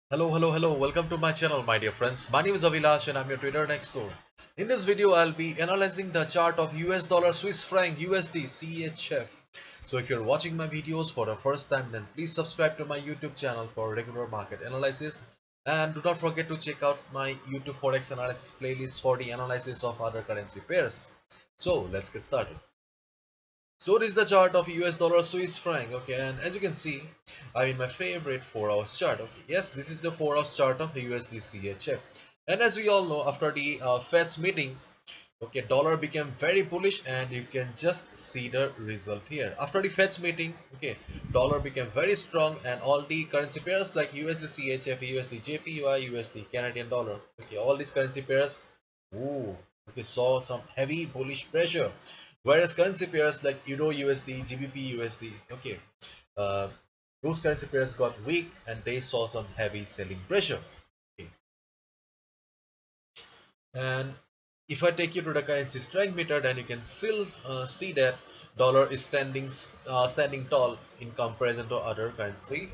Hello. Welcome to my channel, my dear friends. My name is Avilash and I'm your trader next door. In this video, I'll be analyzing the chart of US dollar, Swiss franc, USD, CHF. So if you're watching my videos for the first time, then please subscribe to my YouTube channel for regular market analysis. And do not forget to check out my YouTube Forex analysis playlist for the analysis of other currency pairs. So let's get started. So this is the chart of US dollar Swiss franc. Okay, and as you can see, I'm in my favorite 4 hours chart. Okay, yes, this is the 4 hours chart of USDCHF. And as we all know, after the Fed's meeting, okay, dollar became very bullish, and you can just see the result here. After the Fed's meeting, okay, dollar became very strong, and all the currency pairs like USDCHF, USDJPY, USD Canadian dollar, okay, all these currency pairs, ooh, okay, saw some heavy bullish pressure. Whereas currency pairs like Euro USD, GBP USD, okay, uh, those currency pairs got weak and they saw some heavy selling pressure. Okay. And if I take you to the currency strength meter, then you can still see that dollar is standing tall in comparison to other currency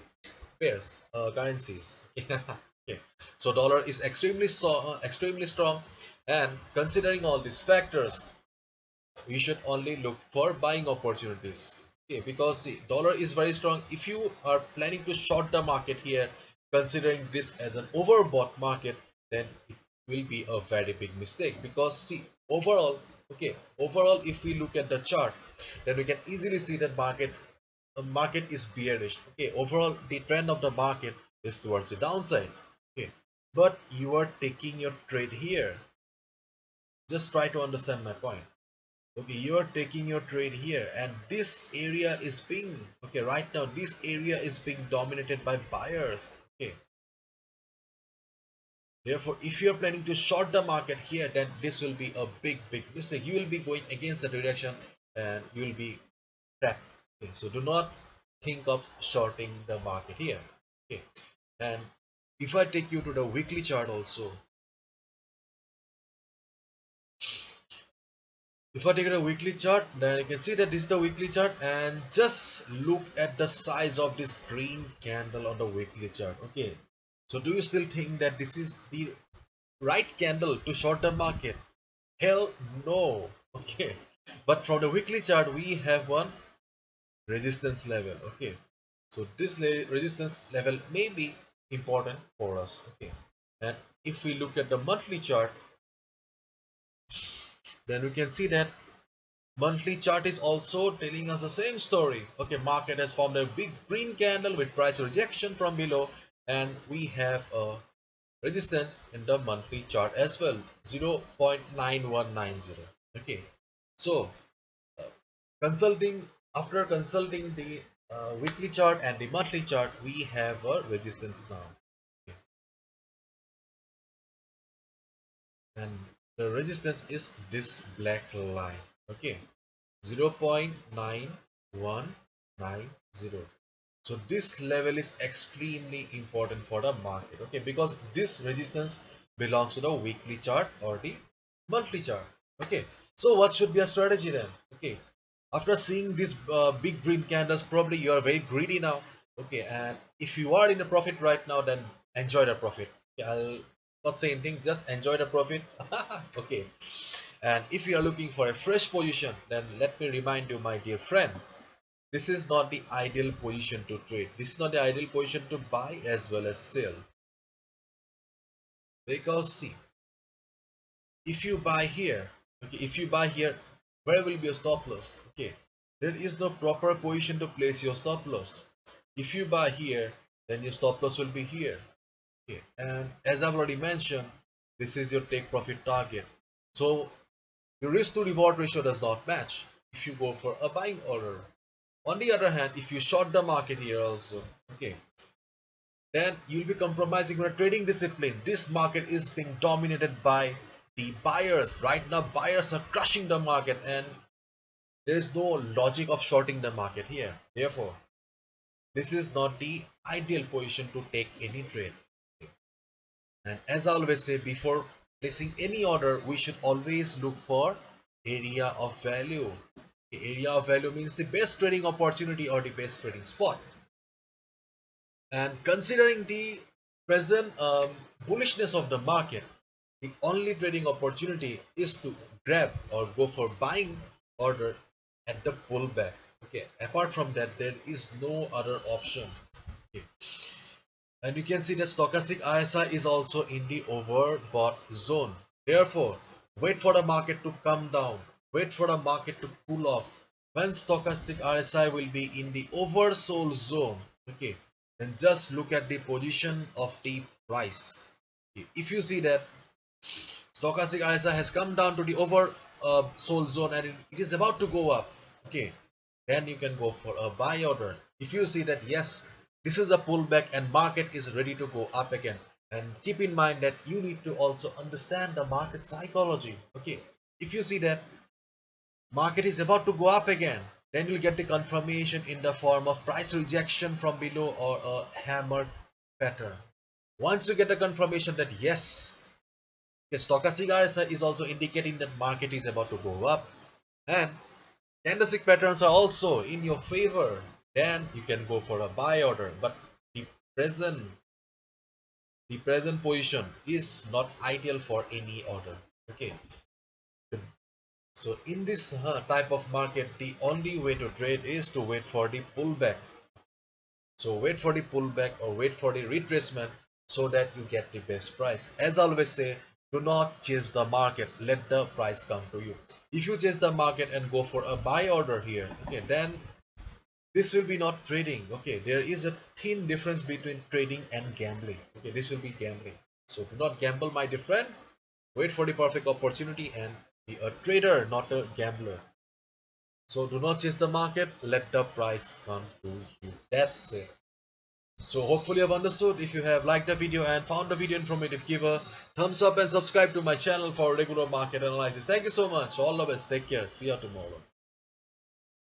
pairs, currencies. Okay. So dollar is extremely strong, and considering all these factors, we should only look for buying opportunities. Okay, because see, dollar is very strong. If you are planning to short the market here, considering this as an overbought market, then it will be a very big mistake. Because see, overall, if we look at the chart, then we can easily see that market is bearish. Okay, overall the trend of the market is towards the downside. Okay, but you are taking your trade here. Just try to understand my point. Okay, you are taking your trade here, and this area is being, okay, right now this area is being dominated by buyers. Okay, therefore if you are planning to short the market here, then this will be a big mistake. You will be going against the direction and you will be trapped. Okay, so do not think of shorting the market here. Okay, and if I take you to the weekly chart also, if I take a weekly chart, then you can see that this is the weekly chart, and just look at the size of this green candle on the weekly chart. Okay, so do you still think that this is the right candle to short the market? Hell no. Okay, but from the weekly chart we have one resistance level. Okay, so this resistance level may be important for us. Okay, and if we look at the monthly chart, then we can see that monthly chart is also telling us the same story. Okay, market has formed a big green candle with price rejection from below, and we have a resistance in the monthly chart as well, 0.9190. Okay, so uh, consulting after consulting the weekly chart and the monthly chart, we have a resistance now. Okay. And the resistance is this black line. Okay, 0.9190. So this level is extremely important for the market. Okay, because this resistance belongs to the weekly chart or the monthly chart. Okay, so what should be a strategy then? Okay, after seeing these big green candles, probably you are very greedy now. Okay, and if you are in a profit right now, then enjoy the profit. Okay, I'll not say anything, just enjoy the profit. Okay, and if you are looking for a fresh position, then let me remind you, my dear friend, this is not the ideal position to trade. This is not the ideal position to buy as well as sell. Because see, if you buy here, okay, if you buy here, where will be your stop loss? Okay, there is no proper position to place your stop loss. If you buy here, then your stop loss will be here. Okay, and as I've already mentioned, this is your take profit target. So your risk to reward ratio does not match if you go for a buying order. On the other hand, if you short the market here also, okay, then you'll be compromising your trading discipline. This market is being dominated by the buyers. Right now, buyers are crushing the market, and there is no logic of shorting the market here. Therefore, this is not the ideal position to take any trade. And as I always say, before placing any order, we should always look for area of value. The area of value means the best trading opportunity or the best trading spot. And considering the present bullishness of the market, the only trading opportunity is to grab or go for buying order at the pullback. Okay, apart from that, there is no other option. Okay. And you can see that stochastic RSI is also in the overbought zone. Therefore, wait for the market to come down. Wait for the market to cool off. When stochastic RSI will be in the oversold zone, okay, then just look at the position of the price. Okay. If you see that stochastic RSI has come down to the sold zone and it is about to go up, okay, then you can go for a buy order. If you see that yes, this is a pullback and market is ready to go up again, and keep in mind that you need to also understand the market psychology. Okay, if you see that market is about to go up again, then you'll get the confirmation in the form of price rejection from below or a hammered pattern. Once you get the confirmation that yes, the stochastic RSI is also indicating that market is about to go up and candlestick patterns are also in your favor, then you can go for a buy order. But the present the present position is not ideal for any order. Okay, so in this type of market, the only way to trade is to wait for the pullback. So wait for the pullback or wait for the retracement so that you get the best price. As I always say, do not chase the market, let the price come to you. If you chase the market and go for a buy order here, okay, then this will be not trading. Okay, there is a thin difference between trading and gambling. Okay, this will be gambling. So do not gamble, my dear friend. Wait for the perfect opportunity and be a trader, not a gambler. So do not chase the market, let the price come to you. That's it. So hopefully you've understood. If you have liked the video and found the video informative, give a thumbs up and subscribe to my channel for regular market analysis. Thank you so much. All the best. Take care. See you tomorrow.